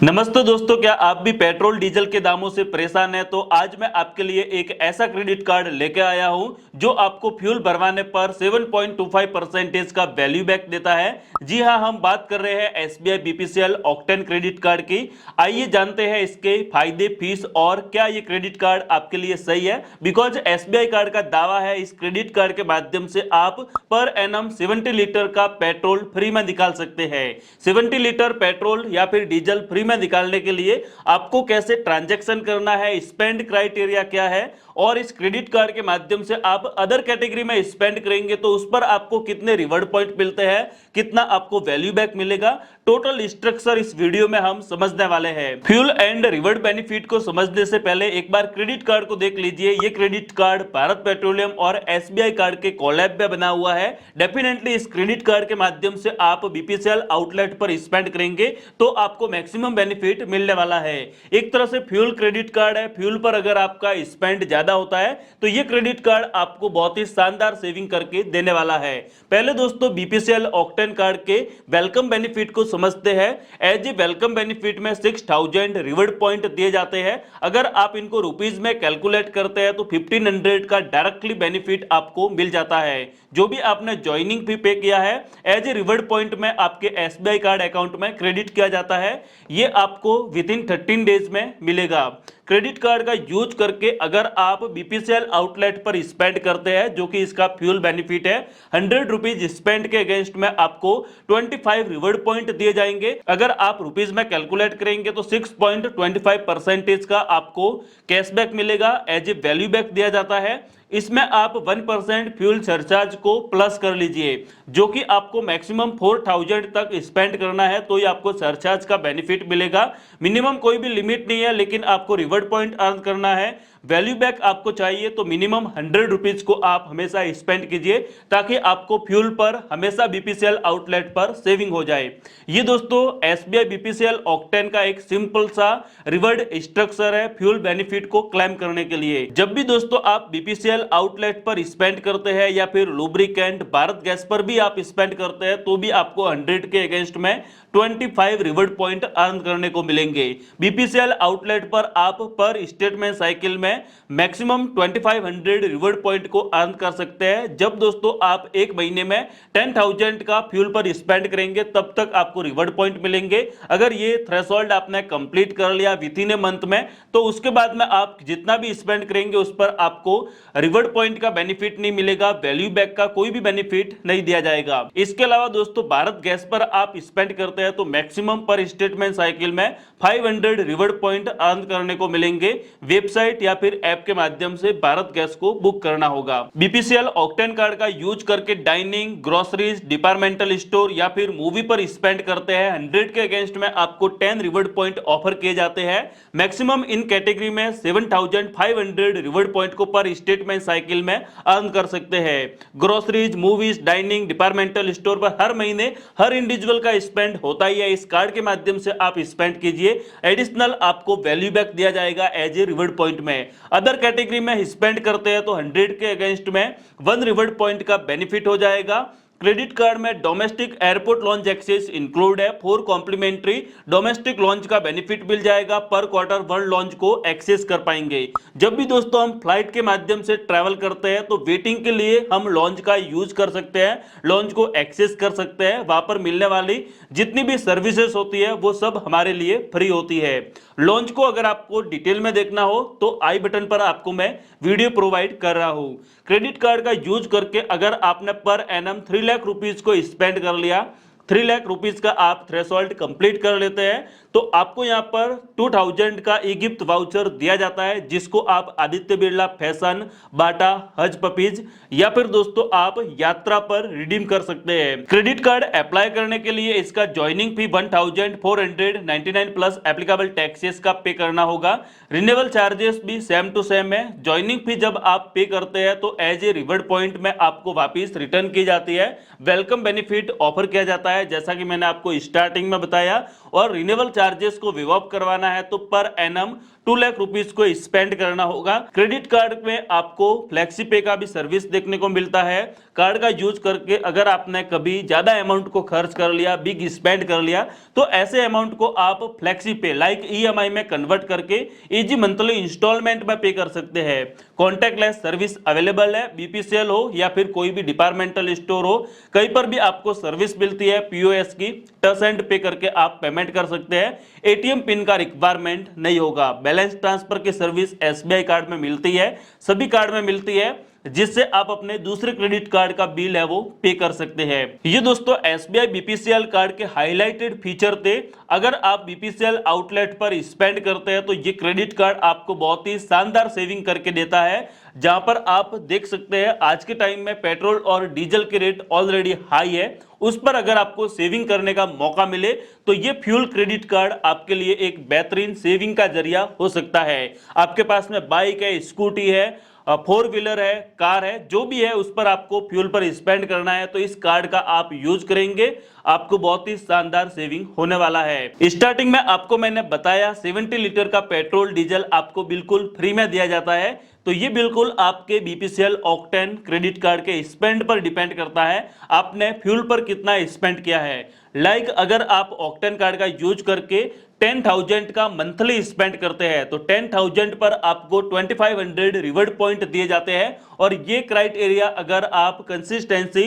नमस्ते दोस्तों, क्या आप भी पेट्रोल डीजल के दामों से परेशान हैं? तो आज मैं आपके लिए एक ऐसा क्रेडिट कार्ड लेके आया हूं जो आपको फ्यूल भरवाने पर 7.25% का वैल्यू बैक देता है। जी हां, हम बात कर रहे हैं SBI BPCL octane credit card की। आइए जानते हैं इसके फायदे, फीस और क्या ये क्रेडिट कार्ड आपके लिए सही है। बिकॉज एसबीआई कार्ड का दावा है इस क्रेडिट कार्ड के माध्यम से आप पर एनम 70 लीटर का पेट्रोल फ्री में निकाल सकते हैं। 70 लीटर पेट्रोल या फिर डीजल फ्री में निकालने के लिए आपको कैसे ट्रांजैक्शन करना है, स्पेंड क्राइटेरिया क्या है और इस क्रेडिट कार्ड के माध्यम से आप अदर कैटेगरी में स्पेंड करेंगे तो उस पर आपको कितने रिवॉर्ड पॉइंट मिलते हैं, कितना आपको वैल्यू बैक मिलेगा, टोटल स्ट्रक्चर इस वीडियो में हम समझने वाले हैं। फ्यूल एंड रिवॉर्ड बेनिफिट को समझने से पहले एक बार क्रेडिट कार्ड को देख लीजिए। ये क्रेडिट कार्ड भारत पेट्रोलियम और एसबीआई कार्ड के कोलैब में बना हुआ है। डेफिनेटली इस क्रेडिट कार्ड के माध्यम से आप बीपीसीएल आउटलेट पर स्पेंड करेंगे तो आपको मैक्सिमम बेनिफिट मिलने वाला है। एक तरह से फ्यूल क्रेडिट कार्ड है। फ्यूल पर अगर आपका स्पेंड ज्यादा होता है तो ये क्रेडिट कार्ड आपको बहुत ही शानदार सेविंग करके देने वाला है। पहले दोस्तों बीपीसीएल ऑक्टेन कार्ड के वेलकम बेनिफिट को समझते हैं। एज ए वेलकम बेनिफिट में 6000 रिवॉर्ड पॉइंट दिए जाते हैं। अगर आप इनको रुपीज में कैलकुलेट करते हैं तो 1500 का डायरेक्टली बेनिफिट आपको मिल जाता है। जो भी आपने ज्वाइनिंग फी पे किया है एज ए रिवॉर्ड पॉइंट में आपके एसबीआई कार्ड अकाउंट में क्रेडिट किया जाता है। ये आपको विद इन 13 डेज में मिलेगा। क्रेडिट कार्ड का यूज करके अगर आप बीपीसीएल आउटलेट पर स्पेंड करते हैं, जो कि इसका फ्यूल बेनिफिट है, 100 रुपीज स्पेंड के अगेंस्ट में आपको 25 रिवॉर्ड पॉइंट दिए जाएंगे। अगर आप रुपीज में कैलकुलेट करेंगे तो 6.25% का आपको कैशबैक मिलेगा, एज ए वैल्यू बैक दिया जाता है। इसमें आप 1% फ्यूल सरचार्ज को प्लस कर लीजिए, जो कि आपको मैक्सिमम 4000 तक स्पेंड करना है तो ये आपको सरचार्ज का बेनिफिट मिलेगा। मिनिमम कोई भी लिमिट नहीं है, लेकिन आपको रिवॉर्ड पॉइंट अर्न करना है। वैल्यू बैक आपको चाहिए तो मिनिमम 100 रुपीज को आप हमेशा स्पेंड कीजिए ताकि आपको फ्यूल पर हमेशा बीपीसीएल आउटलेट पर सेविंग हो जाए। ये दोस्तों एसबीआई बीपीसीएल ऑक्टेन का एक सिंपल सा रिवॉर्ड स्ट्रक्चर है फ्यूल बेनिफिट को क्लेम करने के लिए। जब भी दोस्तों आप बीपीसीएल आउटलेट पर स्पेंड करते हैं या फिर लुब्रिकेंट, भारत गैस पर भी आप स्पेंड करते हैं तो भी आपको 100 के अगेंस्ट में 25 रिवॉर्ड पॉइंट अर्न करने को मिलेंगे। बीपीसीएल आउटलेट पर आप पर स्टेटमेंट साइकिल में मैक्सिमम 2500 रिवॉर्ड पॉइंट को अर्न कर सकते हैं। जब दोस्तों आप एक महीने में 10,000 का फ्यूल पर स्पेंड करेंगे तब तक आपको रिवॉर्ड पॉइंट मिलेंगे। अगर ये थ्रेशोल्ड आपने कंप्लीट कर लिया विद इन ए मंथ में तो उसके बाद में आप जितना भी स्पेंड करेंगे उस पर आपको रिवॉर्ड पॉइंट का बेनिफिट नहीं मिलेगा, वैल्यू बैक का कोई भी बेनिफिट नहीं दिया जाएगा। इसके अलावा दोस्तों भारत गैस पर आप स्पेंड करते हैं तो मैक्सिमम पर स्टेटमेंट साइकिल में 500 रिवॉर्ड पॉइंट अर्न करने को मिलेंगे। वेबसाइट या फिर ऐप के माध्यम से भारत गैस को बुक करना होगा। बीपीसीएल ऑक्टेन कार्ड का यूज करके डाइनिंग, ग्रोसरीज, डिपार्टमेंटल स्टोर या फिर मूवी पर स्पेंड करते हैं 100 के अगेंस्ट में आपको 10 रिवॉर्ड पॉइंट ऑफर किए जाते हैं। मैक्सिमम इन कैटेगरी में 7500 रिवॉर्ड पॉइंट को पर स्टेटमेंट साइकिल में अर्न कर सकते हैं। Groceries, movies, dining, departmental store पर हर महीने हर इंडिविजुअल का स्पेंड होता ही है। इस कार्ड के माध्यम से आप स्पेंड कीजिए, एडिशनल आपको वैल्यू बैक दिया जाएगा एज ए रिवॉर्ड पॉइंट में। अदर कैटेगरी में स्पेंड करते हैं तो 100 के अगेंस्ट में 1 रिवॉर्ड पॉइंट का बेनिफिट हो जाएगा। क्रेडिट कार्ड में domestic airport lounge access include है। 4 कॉम्प्लीमेंट्री डोमेस्टिक लॉन्च का बेनिफिट मिल जाएगा। पर क्वार्टर वर्ल्ड लॉन्च को एक्सेस कर पाएंगे। जब भी दोस्तों हम फ्लाइट के माध्यम से ट्रैवल करते हैं तो वेटिंग के लिए हम लॉन्च का यूज कर सकते हैं, लॉन्च को एक्सेस कर सकते हैं। वहां पर मिलने वाली जितनी भी सर्विसेज होती है वो सब हमारे लिए फ्री होती है। लॉन्च को अगर आपको डिटेल में देखना हो तो आई बटन पर आपको मैं वीडियो प्रोवाइड कर रहा हूं। क्रेडिट कार्ड का यूज करके अगर आपने पर एनम 3 लाख रुपीज को स्पेंड कर लिया, 3 लाख रुपीज का आप थ्रेशोल्ड कंप्लीट कर लेते हैं तो आपको यहां पर 2000 का ई गिफ्ट वाउचर दिया जाता है, जिसको आप आदित्य बिरला फैशन, बाटा, हज पपीज या फिर दोस्तों आप यात्रा पर रिडीम कर सकते हैं। क्रेडिट कार्ड अप्लाई करने के लिए इसका ज्वाइनिंग फी 1499 प्लस एप्लीकेबल टैक्सेस का पे करना होगा। रिन्यूअल चार्जेस भी सेम टू सेम है। ज्वाइनिंग फी जब आप पे करते हैं तो एज ए रिवॉर्ड पॉइंट में आपको वापिस रिटर्न की जाती है। वेलकम बेनिफिट ऑफर किया जाता है जैसा कि मैंने आपको स्टार्टिंग में बताया। और रिन्यूअल चार्जेस को विव ऑफ करवाना है तो पर एनम 2 लाख रुपीस को स्पेंड करना होगा। क्रेडिट कार्ड में आपको फ्लेक्सी पे का भी सर्विस देखने को मिलता है। कार्ड का यूज करके अगर आपने कभी ज्यादा अमाउंट को खर्च कर लिया, बिग स्पेंड कर लिया, तो ऐसे अमाउंट को आप फ्लेक्सी पे लाइक ईएमआई में कन्वर्ट करके इजी मंथली इंस्टॉलमेंट में पे कर सकते हैं। कॉन्टैक्टलेस सर्विस अवेलेबल है, बीपीसीएल हो या फिर कोई भी डिपार्टमेंटल स्टोर हो, कहीं पर भी आपको सर्विस मिलती है पीओएस की। टच एंड पे करके आप पेमेंट कर सकते हैं। एटीएम पिन का रिक्वायरमेंट नहीं होगा। बैलेंस ट्रांसफर की सर्विस एसबीआई कार्ड में मिलती है, सभी कार्ड में मिलती है, जिससे आप अपने दूसरे क्रेडिट कार्ड का बिल है वो पे कर सकते हैं। ये दोस्तों एसबीआई बीपीसीएल कार्ड के हाईलाइटेड फीचर थे। अगर आप बीपीसीएल आउटलेट पर स्पेंड करते हैं तो ये क्रेडिट कार्ड आपको बहुत ही शानदार सेविंग करके देता है। जहां पर आप देख सकते हैं आज के टाइम में पेट्रोल और डीजल के रेट ऑलरेडी हाई है, उस पर अगर आपको सेविंग करने का मौका मिले तो ये फ्यूल क्रेडिट कार्ड आपके लिए एक बेहतरीन सेविंग का जरिया हो सकता है। आपके पास में बाइक है, स्कूटी है, 4 व्हीलर है, कार है, जो भी है उस पर आपको फ्यूल पर स्पेंड करना है तो इस कार्ड का आप यूज करेंगे, आपको बहुत ही शानदार सेविंग होने वाला है। स्टार्टिंग में आपको मैंने बताया 70 लीटर का पेट्रोल डीजल आपको बिल्कुल फ्री में दिया जाता है। तो ये बिल्कुल आपके बीपीसीएल ऑक्टेन क्रेडिट कार्ड के स्पेंड पर डिपेंड करता है, आपने फ्यूल पर कितना स्पेंड किया है। लाइक अगर आप ऑक्टेन कार्ड का यूज करके 10,000 का मंथली स्पेंड करते हैं तो 10,000 पर आपको 2500 रिवॉर्ड पॉइंट दिए जाते हैं। और ये क्राइटेरिया अगर आप कंसिस्टेंसी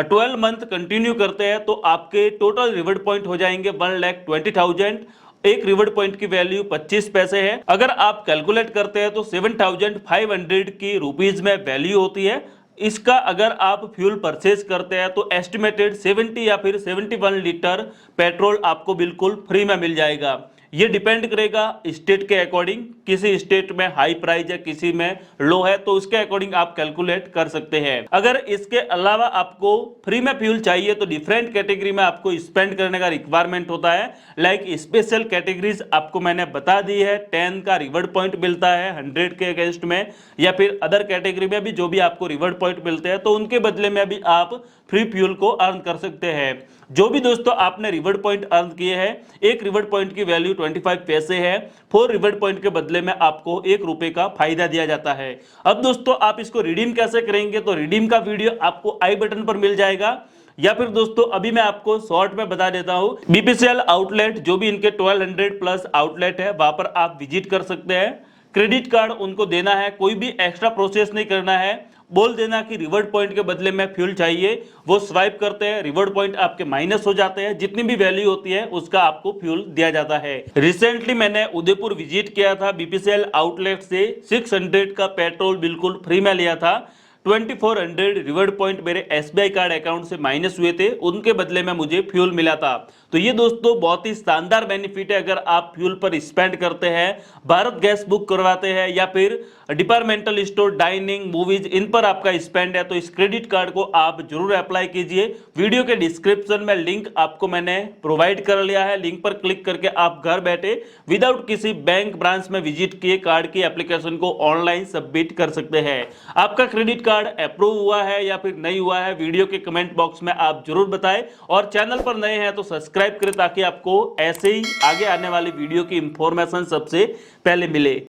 12 मंथ कंटिन्यू करते हैं तो आपके टोटल रिवॉर्ड पॉइंट हो जाएंगे 1,20,000। एक रिवॉर्ड पॉइंट की वैल्यू 25 पैसे है। अगर आप कैलकुलेट करते हैं तो 7,500 की रुपीज में वैल्यू होती है। इसका अगर आप फ्यूल परचेज करते हैं तो एस्टिमेटेड 70 या फिर 71 लीटर पेट्रोल आपको बिल्कुल फ्री में मिल जाएगा। ये डिपेंड करेगा स्टेट के अकॉर्डिंग, किसी स्टेट में हाई प्राइस है, किसी में लो है, तो उसके अकॉर्डिंग आप कैलकुलेट कर सकते हैं। अगर इसके अलावा आपको फ्री में फ्यूल चाहिए तो डिफरेंट कैटेगरी में आपको स्पेंड करने का रिक्वायरमेंट होता है। लाइक स्पेशल कैटेगरीज आपको मैंने बता दी है, 10 का रिवॉर्ड पॉइंट मिलता है 100 के अगेंस्ट में, या फिर अदर कैटेगरी में भी जो भी आपको रिवॉर्ड पॉइंट मिलते हैं तो उनके बदले में भी आप फ्री फ्यूल को अर्न कर सकते हैं। जो भी दोस्तों आपने रिवॉर्ड पॉइंट अर्न किए हैं, एक रिवॉर्ड पॉइंट की वैल्यू 25 पैसे है। 4 रिवॉर्ड पॉइंट के बदले में आपको 1 रुपए का फायदा दिया जाता है। अब दोस्तों आप इसको रिडीम कैसे करेंगे तो रिडीम का वीडियो आपको आई बटन पर मिल जाएगा, या फिर दोस्तों अभी मैं आपको शॉर्ट में बता देता हूं। बीपीसीएल आउटलेट जो भी इनके 1200 प्लस आउटलेट है वहां पर आप विजिट कर सकते हैं। क्रेडिट कार्ड उनको देना है, कोई भी एक्स्ट्रा प्रोसेस नहीं करना है। बोल देना कि रिवॉर्ड पॉइंट के बदले में फ्यूल चाहिए, वो स्वाइप करते हैं, रिवॉर्ड पॉइंट आपके माइनस हो जाते हैं, जितनी भी वैल्यू होती है उसका आपको फ्यूल दिया जाता है। रिसेंटली मैंने उदयपुर विजिट किया था, बीपीसीएल आउटलेट से 600 का पेट्रोल बिल्कुल फ्री में लिया था। 2400 रिवॉर्ड पॉइंट मेरे एसबीआई कार्ड अकाउंट से माइनस हुए थे, उनके बदले में मुझे फ्यूल मिला था। तो ये दोस्तों बहुत ही शानदार बेनिफिट है अगर आप फ्यूल पर स्पेंड करते हैं, भारत गैस बुक करवाते हैं या फिर डिपार्टमेंटल स्टोर, डाइनिंग, मूवीज, इन पर आपका स्पेंड है तो इस क्रेडिट कार्ड को आप जरूर अप्लाई कीजिए। वीडियो के डिस्क्रिप्शन में लिंक आपको मैंने प्रोवाइड कर लिया है, लिंक पर क्लिक करके आप घर बैठे विदाउट किसी बैंक ब्रांच में विजिट किए कार्ड की एप्लीकेशन को ऑनलाइन सबमिट कर सकते हैं। आपका क्रेडिट कार्ड अप्रूव हुआ है या फिर नहीं हुआ है वीडियो के कमेंट बॉक्स में आप जरूर बताएं, और चैनल पर नए हैं तो सब्सक्राइब करें ताकि आपको ऐसे ही आगे आने वाली वीडियो की इंफॉर्मेशन सबसे पहले मिले।